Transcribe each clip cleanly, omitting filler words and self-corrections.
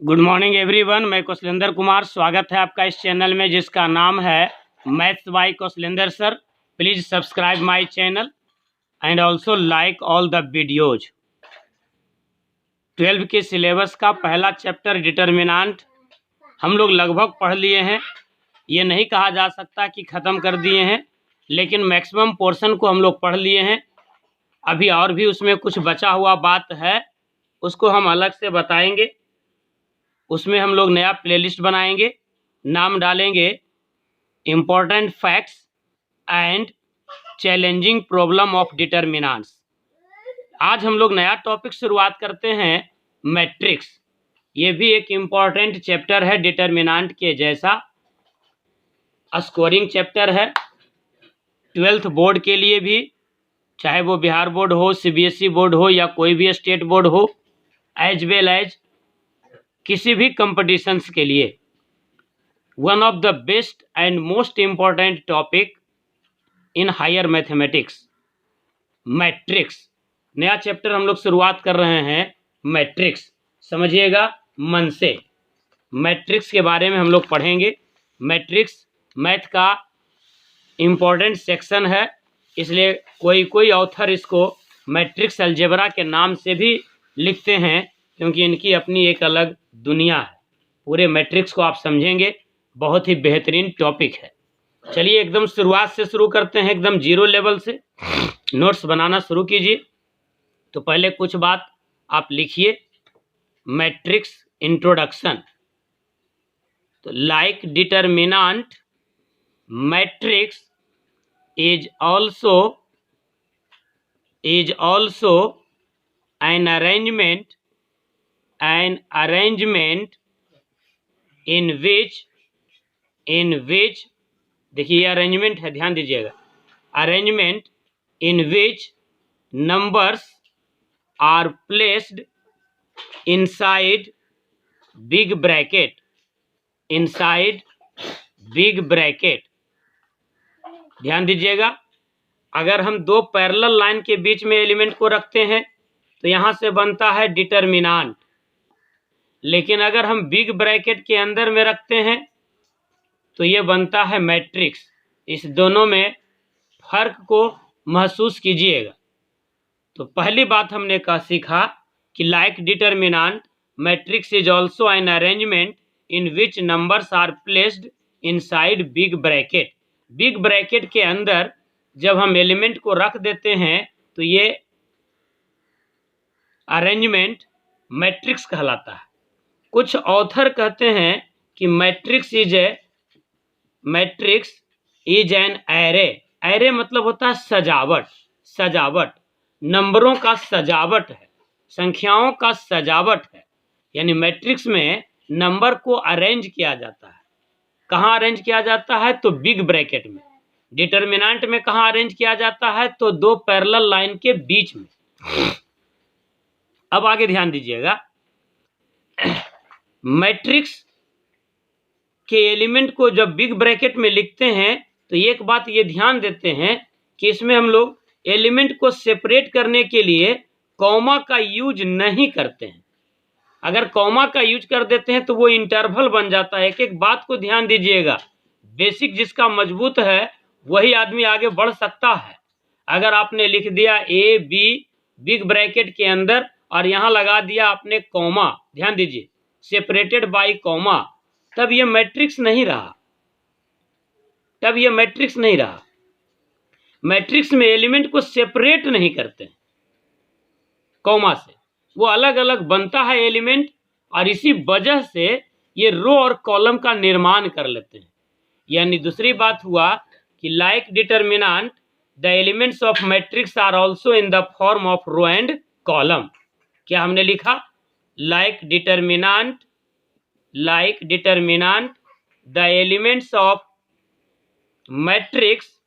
Good morning everyone. मैं कौशलेंद्र कुमार, स्वागत है आपका इस चैनल में जिसका नाम है maths by Kaushalendra sir. Please subscribe my channel and also like all the videos. 12 के सिलेबस का पहला चैप्टर डिटर्मिनेंट हम लोग लगभग पढ़ लिए हैं। ये नहीं कहा जा सकता कि ख़त्म कर दिए हैं, लेकिन मैक्सिमम पोर्शन को हम लोग पढ़ लिए हैं। अभी और भी उसमें कुछ बचा हुआ बात है, उसको हम अलग से बताएंगे। उसमें हम लोग नया प्लेलिस्ट बनाएंगे, नाम डालेंगे important facts and challenging problem of determinants. आज हम लोग नया टॉपिक शुरुआत करते हैं, मैट्रिक्स। ये भी एक इम्पॉर्टेंट चैप्टर है डिटर्मिनेंट के जैसा, स्कोरिंग चैप्टर है 12th बोर्ड के लिए भी, चाहे वो बिहार बोर्ड हो, सीबीएसई बोर्ड हो या कोई भी स्टेट बोर्ड हो, एज वेल एज किसी भी कंपटीशंस के लिए one of the best and most important topic in higher mathematics, matrix. नया चैप्टर हम लोग शुरुआत कर रहे हैं, मैट्रिक्स। समझिएगा मन से, मैट्रिक्स के बारे में हम लोग पढ़ेंगे। मैट्रिक्स मैथ का इम्पॉर्टेंट सेक्शन है, इसलिए कोई ऑथर इसको मैट्रिक्स अलजेब्रा के नाम से भी लिखते हैं, क्योंकि इनकी अपनी एक अलग दुनिया है। पूरे मैट्रिक्स को आप समझेंगे, बहुत ही बेहतरीन टॉपिक है। चलिए एकदम शुरुआत से शुरू करते हैं, एकदम जीरो लेवल से। नोट्स बनाना शुरू कीजिए। तो पहले कुछ बात आप लिखिए, मैट्रिक्स इंट्रोडक्शन। तो like determinant, matrix is also an arrangement in which देखिए ये अरेंजमेंट है, ध्यान दीजिएगा। Arrangement in which numbers are placed inside big bracket, ध्यान दीजिएगा। अगर हम दो पैरेलल लाइन के बीच में एलिमेंट को रखते हैं तो यहाँ से बनता है डिटर्मिनेंट, लेकिन अगर हम बिग ब्रैकेट के अंदर में रखते हैं तो ये बनता है मैट्रिक्स। इस दोनों में फर्क को महसूस कीजिएगा। तो पहली बात हमने सीखा कि like determinant, matrix is also an arrangement in which numbers are placed inside big bracket. Big bracket के अंदर जब हम एलिमेंट को रख देते हैं तो ये अरेंजमेंट मैट्रिक्स कहलाता है। कुछ ऑथर कहते हैं कि matrix is an array. Array मतलब होता है सजावट, नंबरों का सजावट है, संख्याओं का सजावट है। यानी मैट्रिक्स में नंबर को अरेंज किया जाता है। कहाँ अरेंज किया जाता है? तो बिग ब्रैकेट में। डिटर्मिनेंट में कहाँ अरेंज किया जाता है? तो दो पैरेलल लाइन के बीच में। अब आगे ध्यान दीजिएगा, मैट्रिक्स के एलिमेंट को जब बिग ब्रैकेट में लिखते हैं तो एक बात ये ध्यान देते हैं कि इसमें हम लोग एलिमेंट को सेपरेट करने के लिए कॉमा का यूज नहीं करते हैं। अगर कॉमा का यूज कर देते हैं तो वो इंटरवल बन जाता है। एक बात को ध्यान दीजिएगा, बेसिक जिसका मजबूत है वही आदमी आगे बढ़ सकता है। अगर आपने लिख दिया ए बी बिग ब्रैकेट के अंदर और यहाँ लगा दिया आपने कॉमा, ध्यान दीजिए, सेपरेटेड बाय कॉमा, तब ये मैट्रिक्स नहीं रहा। मैट्रिक्स में एलिमेंट को सेपरेट नहीं करते हैं कॉमा से, वो अलग अलग बनता है एलिमेंट, और इसी वजह से ये रो और कॉलम का निर्माण कर लेते हैं। यानी दूसरी बात हुआ कि like determinant the elements of matrix are also in the form of row and column. क्या हमने लिखा? Like determinant the elements of matrix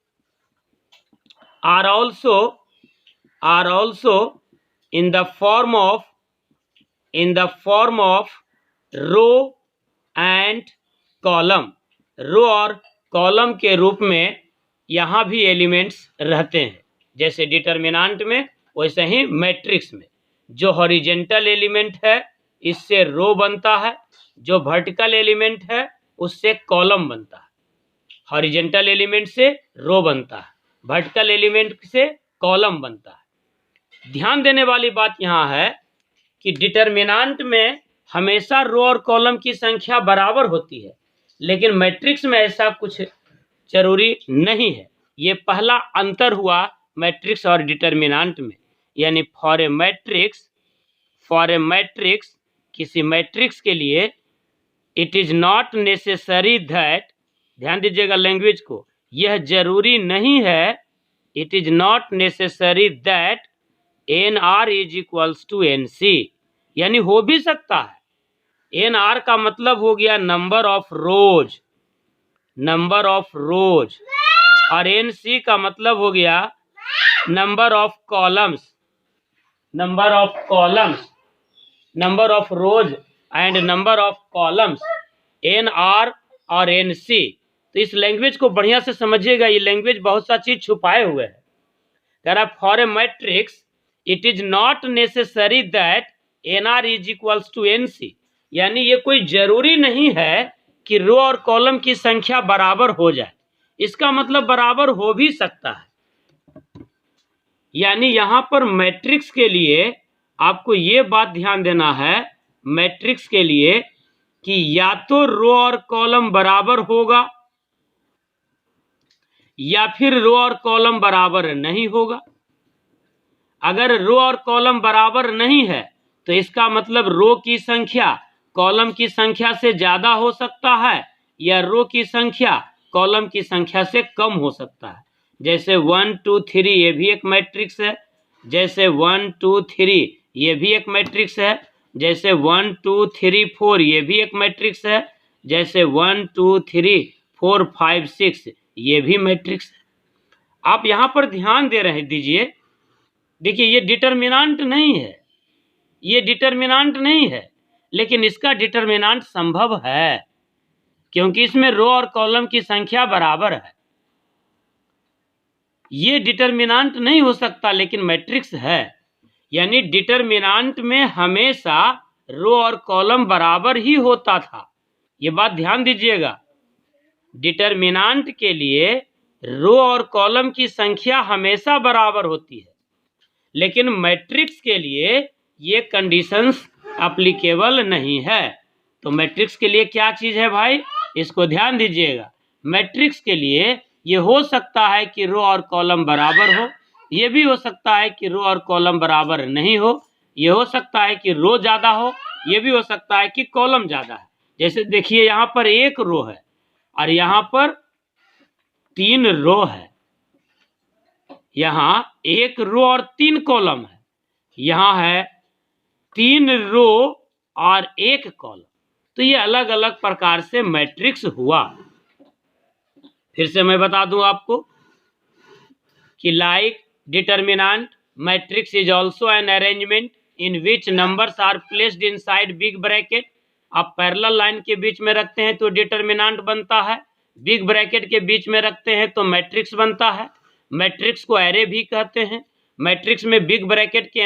are also in the form of row and column. Row और column के रूप में यहाँ भी elements रहते हैं, जैसे डिटर्मिनेंट में वैसे ही मैट्रिक्स में। जो हॉरिजेंटल एलिमेंट है इससे रो बनता है, जो वर्टिकल एलिमेंट है उससे कॉलम बनता है। हॉरिजेंटल एलिमेंट से रो बनता है, वर्टिकल एलिमेंट से कॉलम बनता है। ध्यान देने वाली बात यहाँ है कि डिटर्मिनेंट में हमेशा रो और कॉलम की संख्या बराबर होती है, लेकिन मैट्रिक्स में ऐसा कुछ जरूरी नहीं है। ये पहला अंतर हुआ मैट्रिक्स और डिटर्मिनेंट में। यानी फॉर ए मैट्रिक्स, किसी मैट्रिक्स के लिए it is not necessary that, ध्यान दीजिएगा लैंग्वेज को, यह जरूरी नहीं है, it is not necessary that NR is equals to NC। यानी हो भी सकता है। NR का मतलब हो गया नंबर ऑफ रोज, और NC का मतलब हो गया number of columns, number of rose and number of columns, NR और NC। तो इस लैंग्वेज को बढ़िया से समझिएगा, ये लैंग्वेज बहुत सा चीज छुपाए हुए है। कह रहा for a matrix it is not necessary that NR is equals to NC। यानी ये कोई जरूरी नहीं है कि रो और कॉलम की संख्या बराबर हो जाए, इसका मतलब बराबर हो भी सकता है। यानी यहाँ पर मैट्रिक्स के लिए आपको ये बात ध्यान देना है, मैट्रिक्स के लिए, कि या तो रो और कॉलम बराबर होगा या फिर रो और कॉलम बराबर नहीं होगा। अगर रो और कॉलम बराबर नहीं है तो इसका मतलब रो की संख्या कॉलम की संख्या से ज्यादा हो सकता है, या रो की संख्या कॉलम की संख्या से कम हो सकता है। जैसे 1 2 3 ये भी एक मैट्रिक्स है, जैसे 1 2 3 ये भी एक मैट्रिक्स है, जैसे 1 2 3 4 ये भी एक मैट्रिक्स है, जैसे 1 2 3 4 5 6 ये भी मैट्रिक्स है। आप यहाँ पर ध्यान दे रहे दीजिए, देखिए ये डिटर्मिनेंट नहीं है, ये डिटर्मिनेंट नहीं है, लेकिन इसका डिटर्मिनेंट संभव है क्योंकि इसमें रो और कॉलम की संख्या बराबर है। ये डिटर्मिनेंट नहीं हो सकता लेकिन मैट्रिक्स है। यानी डिटर्मिनेंट में हमेशा रो और कॉलम बराबर ही होता था, ये बात ध्यान दीजिएगा। डिटर्मिनेंट के लिए रो और कॉलम की संख्या हमेशा बराबर होती है, लेकिन मैट्रिक्स के लिए ये कंडीशंस एप्लीकेबल नहीं है। तो मैट्रिक्स के लिए क्या चीज़ है भाई, इसको ध्यान दीजिएगा। मैट्रिक्स के लिए ये हो सकता है कि रो और कॉलम बराबर हो, ये भी हो सकता है कि रो और कॉलम बराबर नहीं हो, ये हो सकता है कि रो ज़्यादा हो, ये भी हो सकता है कि कॉलम ज़्यादा है। जैसे देखिए यहाँ पर एक रो है और यहाँ पर 3 रो है, यहाँ एक रो और 3 कॉलम है, यहाँ है 3 रो और 1 कॉलम। तो ये अलग अलग प्रकार से मैट्रिक्स हुआ। फिर से मैं बता दूं आपको कि like determinant matrix is also an arrangement in which numbers are placed inside big bracket. आप पैरेलल लाइन के बीच में रखते हैं तो डिटर्मिनेंट बनता है, बिग ब्रैकेट के बीच में रखते हैं तो मैट्रिक्स बनता है। मैट्रिक्स को एरे भी कहते हैं। मैट्रिक्स में बिग ब्रैकेट के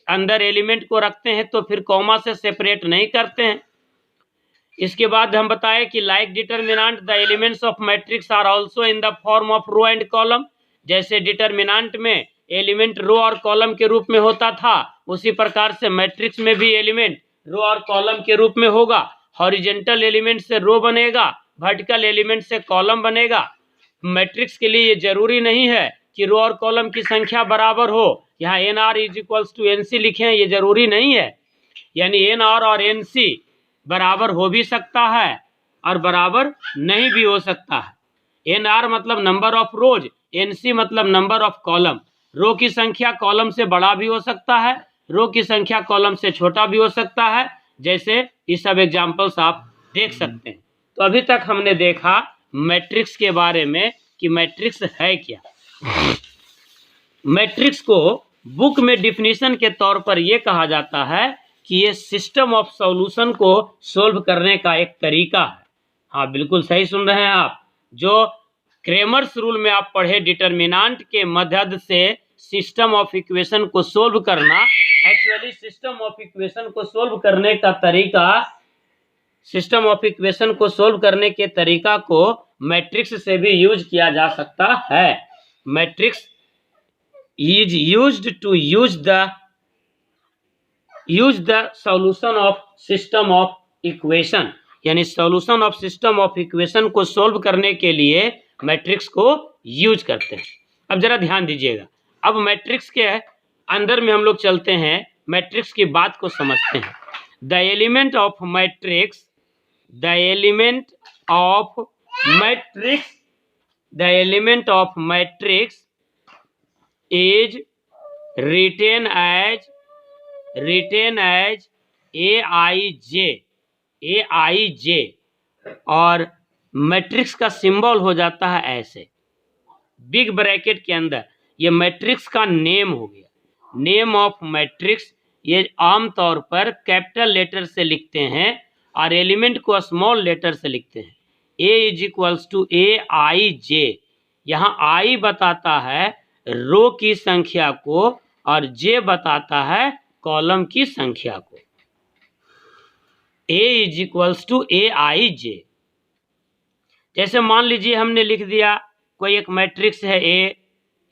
अंदर एलिमेंट को रखते हैं तो फिर कॉमा से सेपरेट नहीं करते हैं। इसके बाद हम बताएं कि like determinant the elements of matrix are also in the form of row and column. जैसे डिटर्मिनेंट में एलिमेंट रो और कॉलम के रूप में होता था, उसी प्रकार से मैट्रिक्स में भी एलिमेंट रो और कॉलम के रूप में होगा। हॉरिजेंटल एलिमेंट से रो बनेगा, वर्टिकल एलिमेंट से कॉलम बनेगा। मैट्रिक्स के लिए ये जरूरी नहीं है कि रो और कॉलम की संख्या बराबर हो। यहाँ NR is equals to NC लिखे हैं, ये जरूरी नहीं है। यानी NR और NC बराबर हो भी सकता है और बराबर नहीं भी हो सकता है। NR मतलब नंबर ऑफ रोज, NC मतलब नंबर ऑफ कॉलम। रो की संख्या कॉलम से बड़ा भी हो सकता है, रो की संख्या कॉलम से छोटा भी हो सकता है। जैसे ये सब एग्जाम्पल्स आप देख सकते हैं। तो अभी तक हमने देखा मैट्रिक्स के बारे में कि मैट्रिक्स है क्या। मैट्रिक्स को बुक में डिफिनीशन के तौर पर यह कहा जाता है कि ये सिस्टम ऑफ सॉल्यूशन को सोल्व करने का एक तरीका है। हाँ बिल्कुल सही सुन रहे हैं आप। जो क्रेमर्स रूल में आप पढ़े डिटर्मिनेंट के मदद से सिस्टम ऑफ इक्वेशन को सोल्व करना, एक्चुअली सिस्टम ऑफ इक्वेशन को सोल्व करने का तरीका, सिस्टम ऑफ इक्वेशन को सोल्व करने के तरीका को मैट्रिक्स से भी यूज किया जा सकता है। Matrix is used to use the solution of system of equation, यानी solution of system of equation को सोल्व करने के लिए मैट्रिक्स को यूज करते हैं। अब जरा ध्यान दीजिएगा, अब मैट्रिक्स के अंदर में हम लोग चलते हैं, मैट्रिक्स की बात को समझते हैं। The element of matrix, the element of matrix, the element of matrix is written as AIJ, और मैट्रिक्स का सिंबल हो जाता है ऐसे बिग ब्रैकेट के अंदर। ये मैट्रिक्स का नेम हो गया, नेम ऑफ मैट्रिक्स। ये आमतौर पर कैपिटल लेटर से लिखते हैं और एलिमेंट को स्मॉल लेटर से लिखते हैं। A = AIJ। यहाँ I बताता है रो की संख्या को और J बताता है कॉलम की संख्या को। A = AIJ। जैसे मान लीजिए हमने लिख दिया कोई एक मैट्रिक्स है A,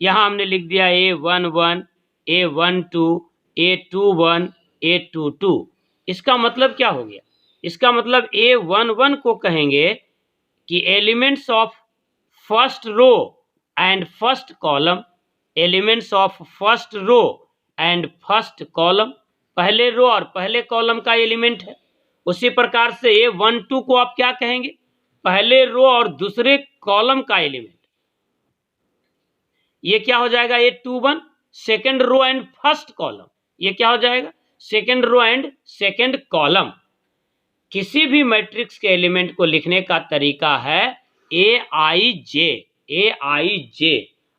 यहाँ हमने लिख दिया A11, A12, A21, A22। इसका मतलब क्या हो गया? इसका मतलब A11 को कहेंगे कि elements of first row and first column, elements of first row and first column, पहले रो और पहले कॉलम का एलिमेंट है। उसी प्रकार से A12 को आप क्या कहेंगे? पहले रो और दूसरे कॉलम का एलिमेंट। ये क्या हो जाएगा? A21 second row and first column. ये क्या हो जाएगा? Second row and second column. किसी भी मैट्रिक्स के एलिमेंट को लिखने का तरीका है AIJ।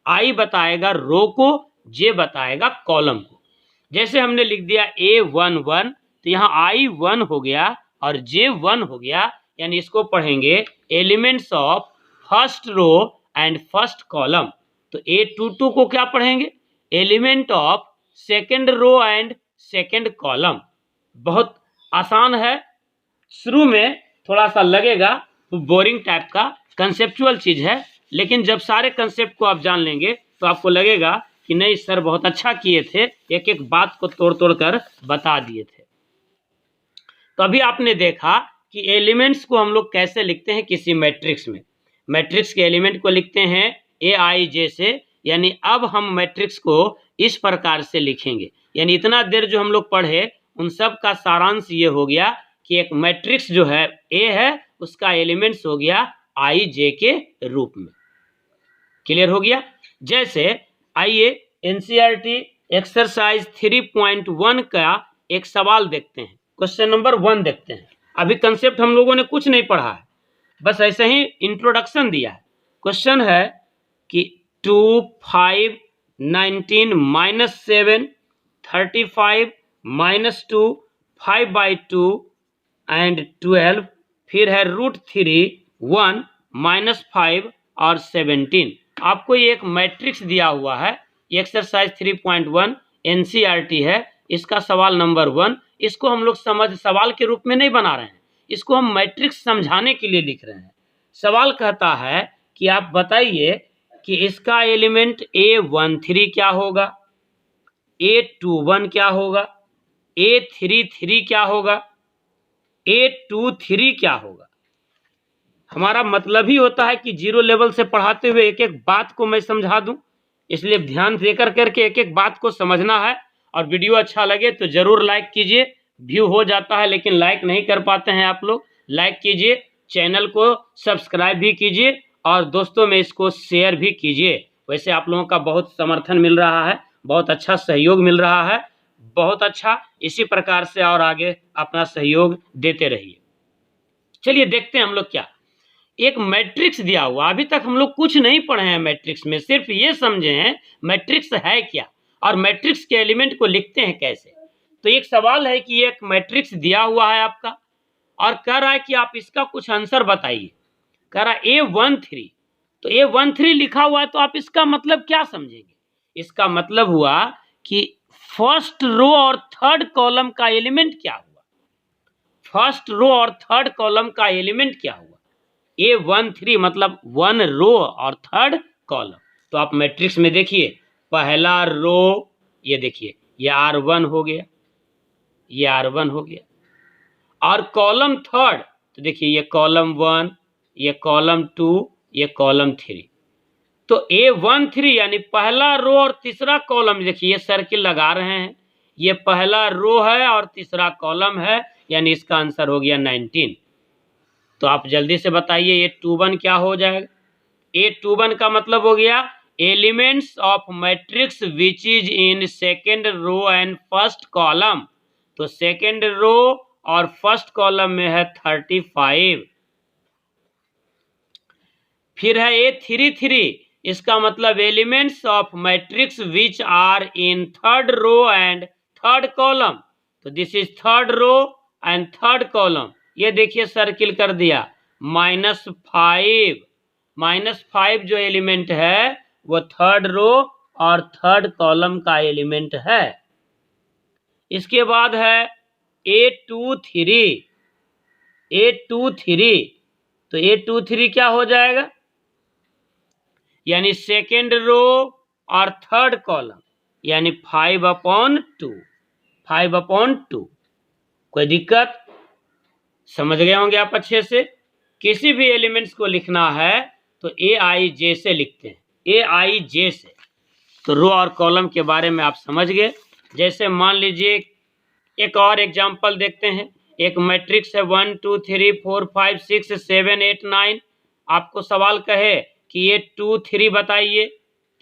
I बताएगा रो को, J बताएगा कॉलम को। जैसे हमने लिख दिया A11, तो यहाँ I1 हो गया और J1 हो गया, यानी इसको पढ़ेंगे elements of first row and first column. तो A22 को क्या पढ़ेंगे? Element of second row and second column. बहुत आसान है, शुरू में थोड़ा सा लगेगा तो बोरिंग टाइप का कंसेप्चुअल चीज है, लेकिन जब सारे कंसेप्ट को आप जान लेंगे तो आपको लगेगा कि नहीं सर बहुत अच्छा किए थे, एक एक बात को तोड़ तोड़ कर बता दिए थे। तो अभी आपने देखा कि एलिमेंट्स को हम लोग कैसे लिखते हैं किसी मैट्रिक्स में। मैट्रिक्स के एलिमेंट को लिखते हैं AIJ से, यानी अब हम मैट्रिक्स को इस प्रकार से लिखेंगे। यानी इतना देर जो हम लोग पढ़े उन सब का सारांश ये हो गया कि एक मैट्रिक्स जो है A है, उसका एलिमेंट्स हो गया IJ के रूप में। क्लियर हो गया? जैसे आइए NCERT एक्सरसाइज 3.1 का एक सवाल देखते हैं। क्वेश्चन नंबर 1 देखते हैं। अभी कंसेप्ट हम लोगों ने कुछ नहीं पढ़ा है, बस ऐसे ही इंट्रोडक्शन दिया है। क्वेश्चन है कि 2, 5, 19 -7, 35 -2, 5/2 एंड 12, फिर है √3, 1, -5 और 17। आपको ये एक मैट्रिक्स दिया हुआ है, एक्सरसाइज 3.1 NCERT है। इसका सवाल नंबर 1, इसको हम लोग सवाल के रूप में नहीं बना रहे हैं, इसको हम मैट्रिक्स समझाने के लिए लिख रहे हैं। सवाल कहता है कि आप बताइए कि इसका एलिमेंट A13 क्या होगा, A21 क्या होगा, A33 क्या होगा, A23 क्या होगा। हमारा मतलब ही होता है कि जीरो लेवल से पढ़ाते हुए एक एक बात को मैं समझा दूं, इसलिए ध्यान देकर करके एक एक बात को समझना है। और वीडियो अच्छा लगे तो जरूर लाइक कीजिए। व्यू हो जाता है लेकिन लाइक नहीं कर पाते हैं आप लोग, लाइक कीजिए, चैनल को सब्सक्राइब भी कीजिए और दोस्तों में इसको शेयर भी कीजिए। वैसे आप लोगों का बहुत समर्थन मिल रहा है, बहुत अच्छा सहयोग मिल रहा है, बहुत अच्छा। इसी प्रकार से और आगे अपना सहयोग देते रहिए। चलिए देखते हैं हम लोग क्या, एक मैट्रिक्स दिया हुआ। अभी तक हम लोग कुछ नहीं पढ़े हैं मैट्रिक्स में, सिर्फ ये समझे हैं मैट्रिक्स है क्या और मैट्रिक्स के एलिमेंट को लिखते हैं कैसे। तो एक सवाल है कि एक मैट्रिक्स दिया हुआ है आपका और कह रहा है कि आप इसका कुछ आंसर बताइए। कह रहा है A13, तो A13 लिखा हुआ है, तो आप इसका मतलब क्या समझेंगे? इसका मतलब हुआ कि फर्स्ट रो और थर्ड कॉलम का एलिमेंट क्या हुआ? फर्स्ट रो और थर्ड कॉलम का एलिमेंट क्या हुआ? A13 मतलब 1 रो और थर्ड कॉलम। तो आप मैट्रिक्स में देखिए, पहला रो ये देखिए, ये R1 हो गया, ये R1 हो गया, और कॉलम थर्ड तो देखिए ये कॉलम 1, ये कॉलम 2, ये कॉलम 3। तो A13 यानी पहला रो और तीसरा कॉलम, देखिए ये सर्किल लगा रहे हैं, ये पहला रो है और तीसरा कॉलम है, यानी इसका आंसर हो गया 19। तो आप जल्दी से बताइए A21 क्या हो जाएगा? A21 का मतलब हो गया elements of matrix which is in second row and first column. तो सेकेंड रो और फर्स्ट कॉलम में है 35। फिर है A33, इसका मतलब elements of matrix which are in third row and third column. तो this is third row and third column. ये देखिए सर्किल कर दिया, -5। -5 जो एलिमेंट है वो थर्ड रो और थर्ड कॉलम का एलिमेंट है। इसके बाद है A23। A23 तो A23 क्या हो जाएगा? यानी सेकेंड रो और थर्ड कॉलम, यानी 5/2। 5/2। कोई दिक्कत? समझ गए होंगे आप अच्छे से। किसी भी एलिमेंट्स को लिखना है तो AIJ से लिखते हैं, AIJ से। तो रो और कॉलम के बारे में आप समझ गए। जैसे मान लीजिए एक और एग्जांपल देखते हैं। एक मैट्रिक्स है 1 2 3 4 5 6 7 8 9। आपको सवाल कहे कि ये 2 3 बताइए,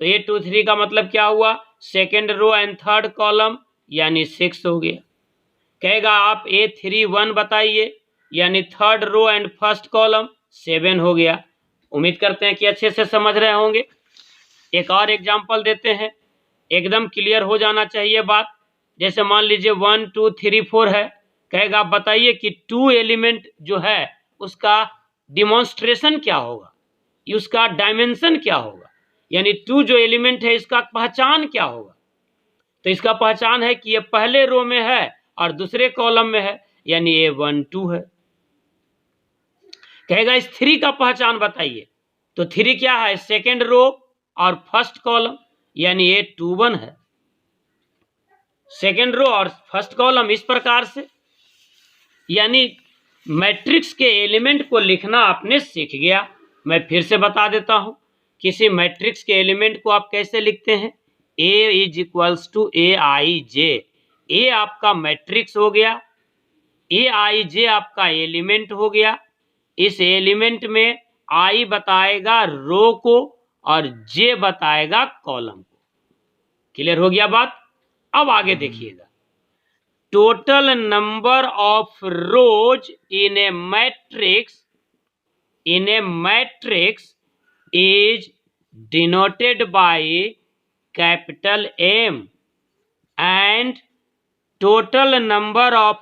तो ये 2 3 का मतलब क्या हुआ? Second row and third column, यानी 6 हो गया। कहेगा आप A31 बताइए, यानी third row and first column, 7 हो गया। उम्मीद करते हैं कि अच्छे से समझ रहे होंगे। एक और एग्जांपल देते हैं, एकदम क्लियर हो जाना चाहिए बात। जैसे मान लीजिए 1 2 3 4 है, कहेगा आप बताइए कि 2 एलिमेंट जो है उसका डिमॉन्स्ट्रेशन क्या होगा, उसका डायमेंशन क्या होगा, यानी 2 जो एलिमेंट है इसका पहचान क्या होगा। तो इसका पहचान है कि ये पहले रो में है और दूसरे कॉलम में है, यानी A12 है। कहेगा इस 3 का पहचान बताइए, तो 3 क्या है? सेकेंड रो और फर्स्ट कॉलम, यानी A21 है। सेकेंड रो और फर्स्ट कॉलम इस प्रकार से, यानी मैट्रिक्स के एलिमेंट को लिखना आपने सीख गया। मैं फिर से बता देता हूं, किसी मैट्रिक्स के एलिमेंट को आप कैसे लिखते हैं? A = AIJ। A आपका मैट्रिक्स हो गया, AIJ आपका एलिमेंट हो गया। इस एलिमेंट में I बताएगा रो को और J बताएगा कॉलम को। क्लियर हो गया बात? अब आगे देखिएगा, total number of rose in A matrix is denoted by capital M and total number of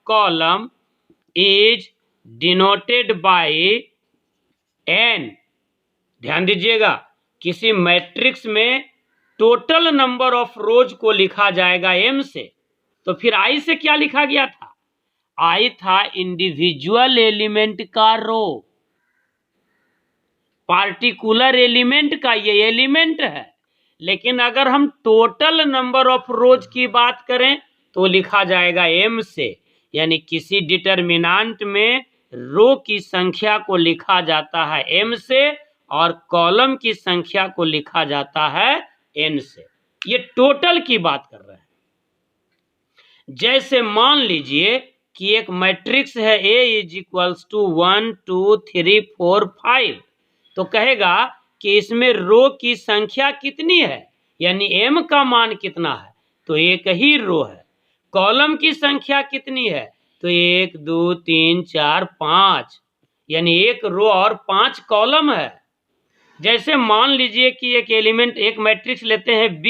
column is denoted by N। ध्यान दीजिएगा, किसी मैट्रिक्स में टोटल नंबर ऑफ रोज को लिखा जाएगा M से। तो फिर I से क्या लिखा गया था? I था इंडिविजुअल एलिमेंट का रो, पार्टिकुलर एलिमेंट का ये एलिमेंट है। लेकिन अगर हम टोटल नंबर ऑफ रोज की बात करें तो लिखा जाएगा M से, यानी किसी डिटर्मिनेंट में रो की संख्या को लिखा जाता है M से और कॉलम की संख्या को लिखा जाता है N से। ये टोटल की बात कर रहे हैं। जैसे मान लीजिए कि एक मैट्रिक्स है A = 1 2 3 4 5, तो कहेगा कि इसमें रो की संख्या कितनी है, यानी M का मान कितना है, तो एक ही रो है। कॉलम की संख्या कितनी है, तो 1 2 3 4 5, यानी एक रो और 5 कॉलम है। जैसे मान लीजिए कि एक मैट्रिक्स लेते हैं B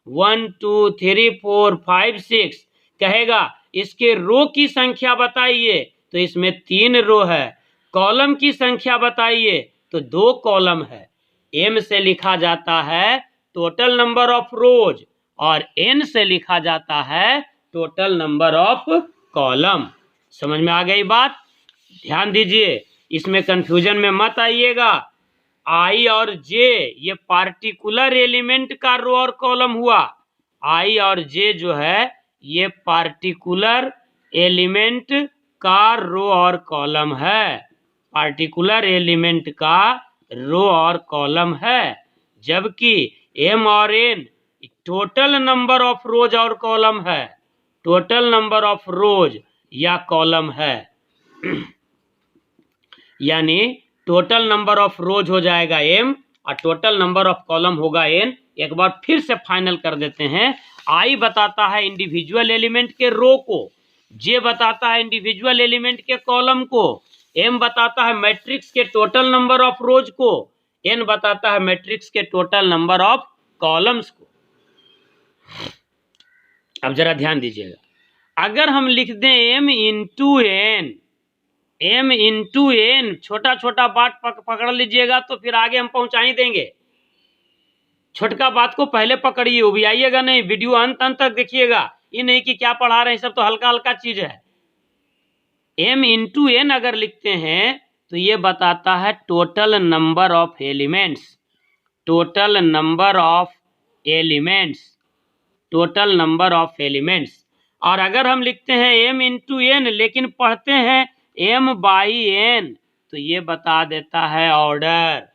1 2 3 4 5 6, कहेगा इसके रो की संख्या बताइए, तो इसमें 3 रो है। कॉलम की संख्या बताइए, तो 2 कॉलम है। M से लिखा जाता है टोटल नंबर ऑफ रोज और n से लिखा जाता है टोटल नंबर ऑफ कॉलम। समझ में आ गई बात? ध्यान दीजिए, इसमें कंफ्यूजन में मत आइएगा। आई और जे ये पार्टिकुलर एलिमेंट का रो और कॉलम हुआ। आई और जे जो है ये पार्टिकुलर एलिमेंट का रो और कॉलम है, पार्टिकुलर एलिमेंट का रो और कॉलम है। जबकि एम और N total number of rows और कॉलम है, टोटल नंबर ऑफ रोज या कॉलम है। यानी टोटल नंबर ऑफ रोज हो जाएगा m और टोटल नंबर ऑफ कॉलम होगा n। एक बार फिर से फाइनल कर देते हैं। आई बताता है इंडिविजुअल एलिमेंट के रो को, जे बताता है इंडिविजुअल एलिमेंट के कॉलम को, m बताता है मैट्रिक्स के टोटल नंबर ऑफ रोज को, n बताता है मैट्रिक्स के टोटल नंबर ऑफ कॉलम्स को। अब जरा ध्यान दीजिएगा, अगर हम लिख दें m into N, m into N, छोटा छोटा बात पकड़ लीजिएगा तो फिर आगे हम पहुंचा ही देंगे। छोटका बात को पहले पकड़िए, उबियाइएगा नहीं, वीडियो अंत तक देखिएगा। ये नहीं कि क्या पढ़ा रहे हैं, सब तो हल्का हल्का चीज है। m इंटू एन अगर लिखते हैं तो ये बताता है total number of elements, total number of elements, total number of elements. और अगर हम लिखते हैं m इंटू एन लेकिन पढ़ते हैं m बाई एन तो ये बता देता है ऑर्डर,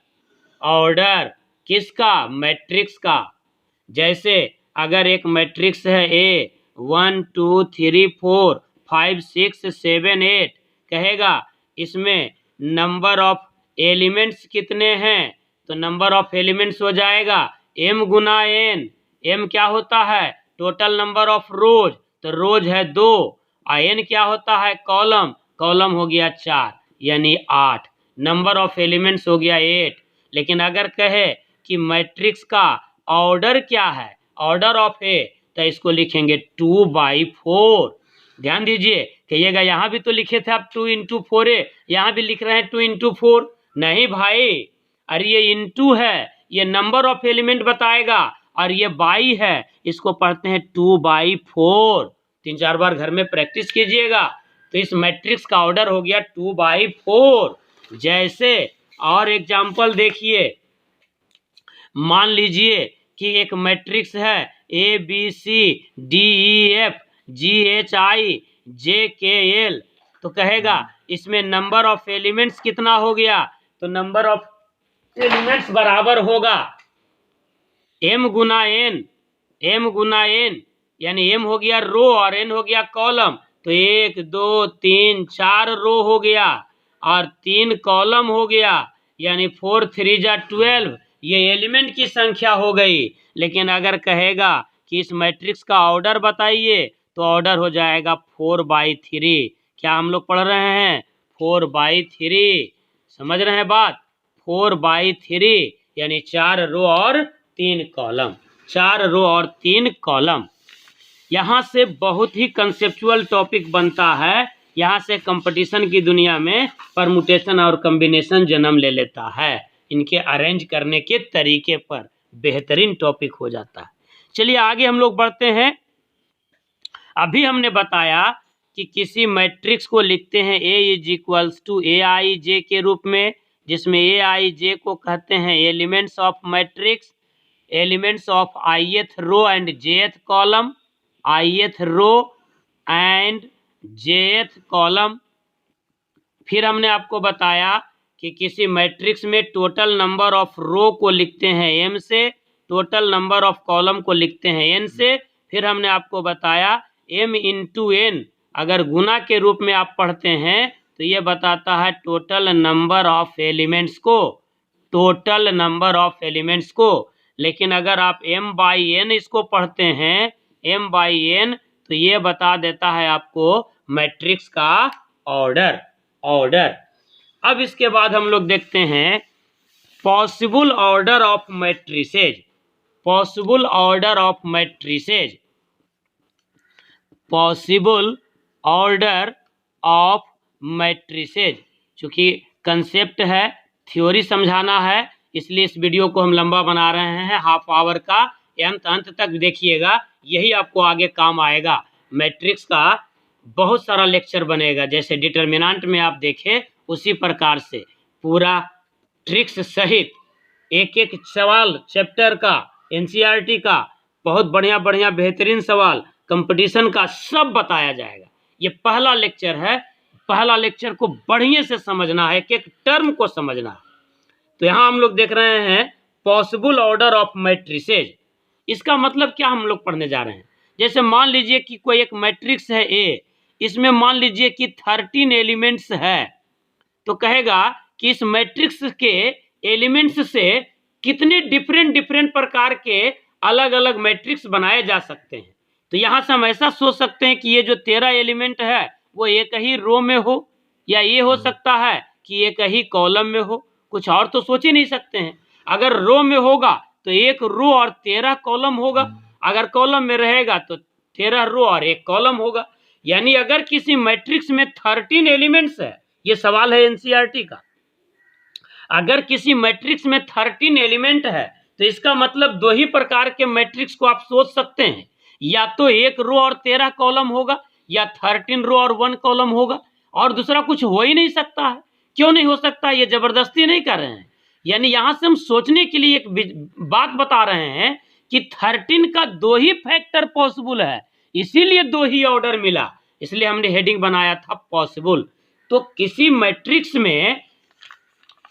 ऑर्डर किसका? मैट्रिक्स का। जैसे अगर एक मैट्रिक्स है A 1 2 3 4 5 6 7 8, कहेगा इसमें नंबर ऑफ एलिमेंट्स कितने हैं, तो नंबर ऑफ एलिमेंट्स हो जाएगा m गुना n। m क्या होता है? टोटल नंबर ऑफ रोज, तो रोज है 2, और n क्या होता है? कॉलम, कॉलम हो गया 4 यानी 8, नंबर ऑफ एलिमेंट्स हो गया 8। लेकिन अगर कहे कि मैट्रिक्स का ऑर्डर क्या है, ऑर्डर ऑफ ए, तो इसको लिखेंगे 2/4। ध्यान दीजिए, कहिएगा यहाँ भी तो लिखे थे आप 2 इंटू 4a, यहाँ भी लिख रहे हैं 2 इंटू 4। नहीं भाई, अरे ये इंटू है, ये नंबर ऑफ एलिमेंट बताएगा, और ये बाई है, इसको पढ़ते हैं 2/4। 3-4 बार घर में प्रैक्टिस कीजिएगा। तो इस मैट्रिक्स का ऑर्डर हो गया 2/4। जैसे और एग्जाम्पल देखिए, मान लीजिए कि एक मैट्रिक्स है ABCDEFGHIJKL, तो कहेगा इसमें नंबर ऑफ एलिमेंट्स कितना हो गया, तो नंबर ऑफ एलिमेंट्स बराबर होगा m गुना n, m गुना n, यानी m हो गया रो और n हो गया कॉलम। तो 1 2 3 4 रो हो गया और 3 कॉलम हो गया, यानी 4 3 जा 12, ये एलिमेंट की संख्या हो गई। लेकिन अगर कहेगा कि इस मैट्रिक्स का ऑर्डर बताइए, तो ऑर्डर हो जाएगा 4/3। क्या हम लोग पढ़ रहे हैं? 4/3। समझ रहे हैं बात? 4/3 यानी 4 रो और 3 कॉलम, 4 रो और 3 कॉलम। यहाँ से बहुत ही कंसेप्चुअल टॉपिक बनता है, यहाँ से कंपटीशन की दुनिया में परमुटेशन और कॉम्बिनेशन जन्म ले लेता है। इनके अरेंज करने के तरीके पर बेहतरीन टॉपिक हो जाता है। चलिए आगे हम लोग बढ़ते हैं। अभी हमने बताया कि किसी मैट्रिक्स को लिखते हैं A = AIJ के रूप में, जिसमें AIJ को कहते हैं elements of matrix, elements of ith row and jth column, ith row and jth column. फिर हमने आपको बताया कि किसी मैट्रिक्स में टोटल नंबर ऑफ रो को लिखते हैं m से, टोटल नंबर ऑफ कॉलम को लिखते हैं n से। फिर हमने आपको बताया m इंटू n अगर गुना के रूप में आप पढ़ते हैं तो ये बताता है टोटल नंबर ऑफ एलिमेंट्स को, टोटल नंबर ऑफ एलिमेंट्स को। लेकिन अगर आप m/n इसको पढ़ते हैं, m/n, तो ये बता देता है आपको मैट्रिक्स का ऑर्डर, ऑर्डर। अब इसके बाद हम लोग देखते हैं possible order of matrices, possible order of matrices, possible order of matrices. चूंकि कंसेप्ट है, थ्योरी समझाना है, इसलिए इस वीडियो को हम लंबा बना रहे हैं, हाफ आवर का। अंत तक देखिएगा, यही आपको आगे काम आएगा। मैट्रिक्स का बहुत सारा लेक्चर बनेगा, जैसे डिटर्मिनेंट में आप देखें उसी प्रकार से पूरा ट्रिक्स सहित एक एक सवाल चैप्टर का, एनसीईआरटी का बहुत बढ़िया बढ़िया बेहतरीन सवाल, कंपटीशन का सब बताया जाएगा। ये पहला लेक्चर है, पहला लेक्चर को बढ़िया से समझना है, एक एक टर्म को समझना है। तो यहाँ हम लोग देख रहे हैं पॉसिबल ऑर्डर ऑफ मैट्रिसेज। इसका मतलब क्या हम लोग पढ़ने जा रहे हैं? जैसे मान लीजिए कि कोई एक मैट्रिक्स है ए, इसमें मान लीजिए कि 13 एलिमेंट्स है, तो कहेगा कि इस मैट्रिक्स के एलिमेंट्स से कितने डिफरेंट प्रकार के अलग अलग मैट्रिक्स बनाए जा सकते हैं। तो यहाँ से हम ऐसा सोच सकते हैं कि ये जो 13 एलिमेंट है वो एक ही रो में हो, या ये हो सकता है कि एक ही कॉलम में हो, कुछ और तो सोच ही नहीं सकते हैं। अगर रो में होगा तो एक रो और 13 कॉलम होगा, अगर कॉलम में रहेगा तो 13 रो और एक कॉलम होगा। यानी अगर किसी मैट्रिक्स में 13 एलिमेंट्स है, ये सवाल है एनसीईआरटी का, अगर किसी मैट्रिक्स में 13 एलिमेंट है तो इसका मतलब दो ही प्रकार के मैट्रिक्स को आप सोच सकते हैं, या तो एक रो और 13 कॉलम होगा, या 13 रो और 1 कॉलम होगा, और दूसरा कुछ हो ही नहीं सकता है। क्यों नहीं हो सकता? ये जबरदस्ती नहीं कर रहे हैं, यानी यहाँ से हम सोचने के लिए एक बात बता रहे हैं कि 13 का दो ही फैक्टर पॉसिबल है, इसीलिए दो ही ऑर्डर मिला, इसलिए हमने हेडिंग बनाया था पॉसिबल। तो किसी मैट्रिक्स में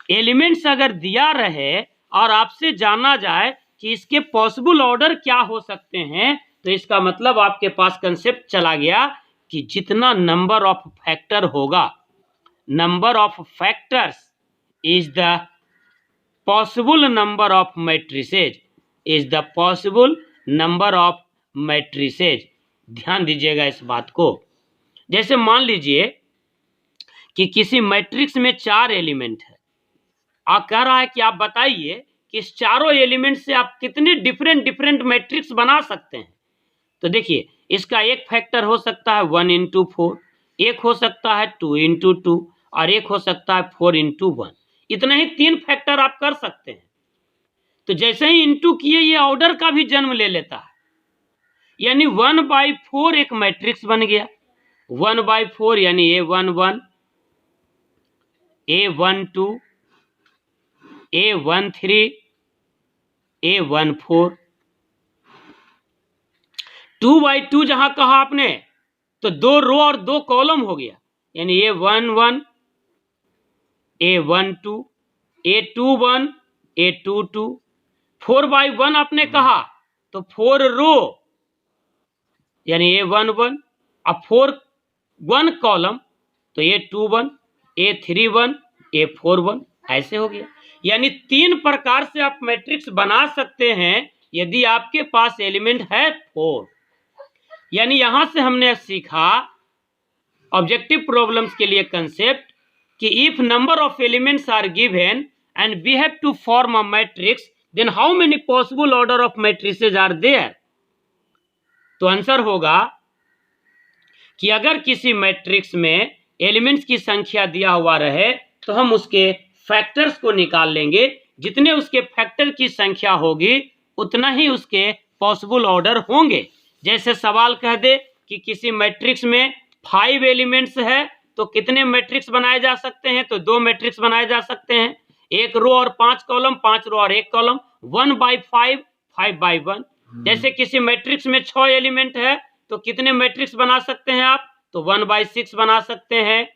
एलिमेंट्स अगर दिया रहे और आपसे जाना जाए कि इसके पॉसिबल ऑर्डर क्या हो सकते हैं, तो इसका मतलब आपके पास कंसेप्ट चला गया कि जितना नंबर ऑफ फैक्टर होगा, number of factors is the possible number of matrices, is the possible number of matrices. ध्यान दीजिएगा इस बात को। जैसे मान लीजिए कि किसी मैट्रिक्स में 4 एलिमेंट है, आप कह रहा है कि आप बताइए कि इस चारों एलिमेंट से आप कितने डिफरेंट मैट्रिक्स बना सकते हैं। तो देखिए, इसका एक फैक्टर हो सकता है 1 into 4, एक हो सकता है 2 into 2, और एक हो सकता है 4 into 1। इतना ही 3 फैक्टर आप कर सकते हैं। तो जैसे ही इंटू किए ये ऑर्डर का भी जन्म ले लेता है, यानी 1/4 एक मैट्रिक्स बन गया। 1/4 यानी A11, A12, A13, A14। 2/2 जहां कहा आपने तो 2 रो और 2 कॉलम हो गया, यानी A11, A12, A21, A22। 4/1 आपने कहा तो 4 रो यानी A11, अब 1 कॉलम तो A21, A31, A41, ऐसे हो गया। यानी 3 प्रकार से आप मैट्रिक्स बना सकते हैं यदि आपके पास एलिमेंट है 4। यानी यहां से हमने सीखा ऑब्जेक्टिव प्रॉब्लम्स के लिए कंसेप्ट कि if number of elements are given and we have to form a matrix, then how many possible order of matrices are there. तो आंसर होगा कि अगर किसी मैट्रिक्स में एलिमेंट्स की संख्या दिया हुआ रहे तो हम उसके फैक्टर्स को निकाल लेंगे, जितने उसके फैक्टर की संख्या होगी उतना ही उसके पॉसिबल ऑर्डर होंगे। जैसे सवाल कह दे कि किसी मैट्रिक्स में 5 एलिमेंट्स है तो कितने मैट्रिक्स बनाए जा सकते हैं, तो 2 मैट्रिक्स बनाए जा सकते हैं, एक रो और 5 कॉलम, 5 रो और 1 कॉलम, 1/5, 5/1। जैसे किसी मैट्रिक्स में 6 एलिमेंट है तो कितने मैट्रिक्स बना सकते हैं आप, तो 1/6 बना सकते हैं,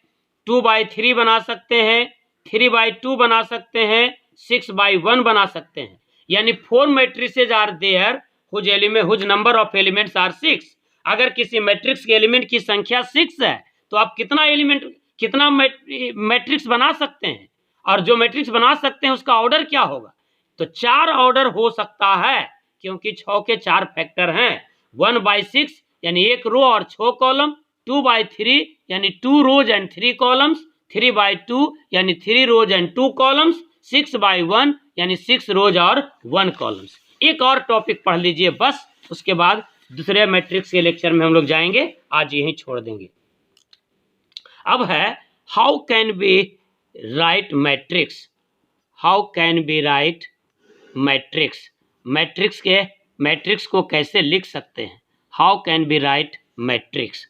2/3 बना सकते हैं, 3/2 बना सकते हैं, 6/1 बना सकते हैं। यानी 4 matrices are there whose number of elements are 6। अगर किसी मैट्रिक्स के एलिमेंट की संख्या 6 है तो आप कितना मैट्रिक्स बना सकते हैं, और जो मैट्रिक्स बना सकते हैं उसका ऑर्डर क्या होगा, तो 4 ऑर्डर हो सकता है, क्योंकि 6 के 4 फैक्टर हैं। 1/6 यानी 1 रो और 6 कॉलम, 2/3 यानी 2 रोज एंड 3 कॉलम्स, 3/2 यानी 3 रोज एंड 2 कॉलम्स, 6/1 यानी 6 रोज और 1 कॉलम्स। एक और टॉपिक पढ़ लीजिए बस, उसके बाद दूसरे मैट्रिक्स के लेक्चर में हम लोग जाएंगे, आज यहीं छोड़ देंगे। अब है how can be right matrix. How can be right matrix, matrix को कैसे लिख सकते हैं, how can be right matrix.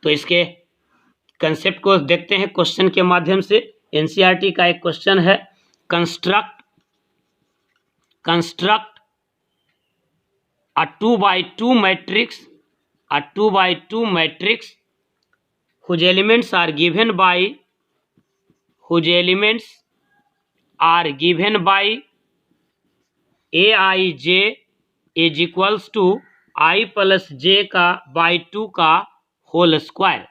तो इसके कंसेप्ट को देखते हैं क्वेश्चन के माध्यम से। एनसीईआरटी का एक क्वेश्चन है, construct a 2x2 matrix, a 2x2 matrix whose elements are given by aij is equals to I plus j का बाई 2 का होल स्क्वायर।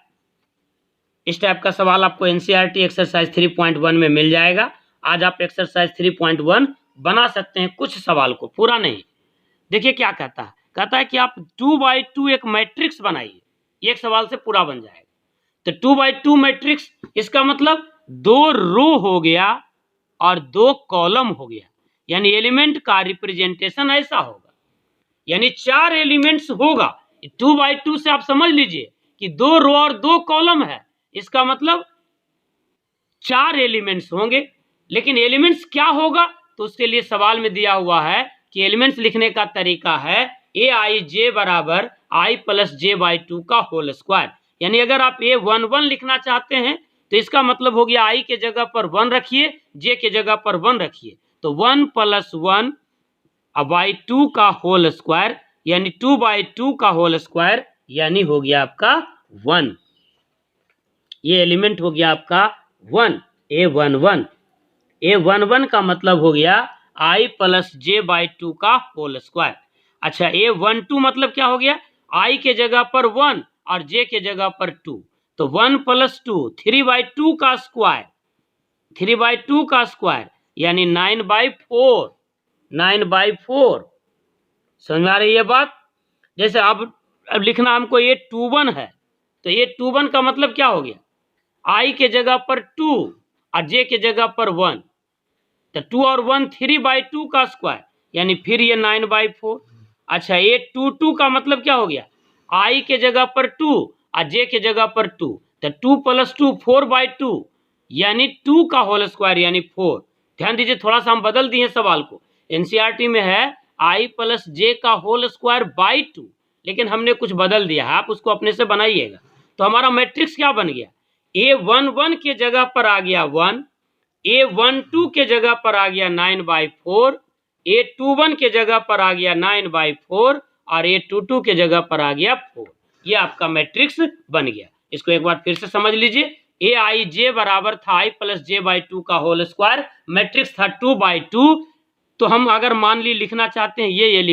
इस टाइप का सवाल आपको एनसीईआरटी एक्सरसाइज 3.1 में मिल जाएगा। आज आप एक्सरसाइज 3.1 बना सकते हैं, कुछ सवाल को, पूरा नहीं। देखिए क्या कहता है कि आप 2x2 एक मैट्रिक्स बनाइए, एक सवाल से पूरा बन जाएगा। तो 2x2 मैट्रिक्स, इसका मतलब 2 रो हो गया और 2 कॉलम हो गया, यानी एलिमेंट का रिप्रेजेंटेशन ऐसा होगा, यानी 4 एलिमेंट्स होगा। 2x2 से आप समझ लीजिए कि 2 रो और 2 कॉलम है, इसका मतलब 4 एलिमेंट्स होंगे। लेकिन एलिमेंट्स क्या होगा, तो उसके लिए सवाल में दिया हुआ है कि एलिमेंट्स लिखने का तरीका है aij बराबर I प्लस j बाई 2 का होल स्क्वायर। यानी अगर आप a11 लिखना चाहते हैं तो इसका मतलब हो गया I के जगह पर 1 रखिए, j के जगह पर 1 रखिए, तो 1 प्लस 1 बाई 2 का होल स्क्वायर, यानी 2/2 का होल स्क्वायर, यानी हो गया आपका 1। ये एलिमेंट हो गया आपका 1, a11 का मतलब हो गया I प्लस j बाई 2 का होल स्क्वायर। अच्छा, a12 मतलब क्या हो गया, I के जगह पर 1 और j के जगह पर 2, तो 1 प्लस 2 3/2 का स्क्वायर, 3/2 का स्क्वायर, यानी 9/4, 9/4। समझ में आ रही है बात। जैसे अब लिखना हमको a21 है, तो a21 का मतलब क्या हो गया, I के जगह पर 2 और j के जगह पर 1, तो 2 और 1 3/2 का स्क्वायर, यानी फिर ये 9/4। अच्छा, a22 का मतलब क्या हो गया, I के जगह पर 2 और j के जगह पर 2, तो 2 प्लस 2 4/2, यानी 2 का होल स्क्वायर, यानी 4। ध्यान दीजिए, थोड़ा सा हम बदल दिए सवाल को। एनसीईआरटी में है I प्लस j का होल स्क्वायर बाई 2, लेकिन हमने कुछ बदल दिया है, आप उसको अपने से बनाइएगा। तो हमारा मैट्रिक्स क्या बन गया, a11 के जगह पर आ गया 1, a12 के जगह पर आ गया 9/4, a21 के जगह पर आ गया 9/4 और a22 के जगह पर आ गया 4। ये आपका मैट्रिक्स बन गया। इसको एक बार फिर से समझ लीजिए, aij बराबर था I प्लस j बाई 2 का होल स्क्वायर, मैट्रिक्स था 2/2। तो हम अगर मान ली लिखना चाहते हैं ये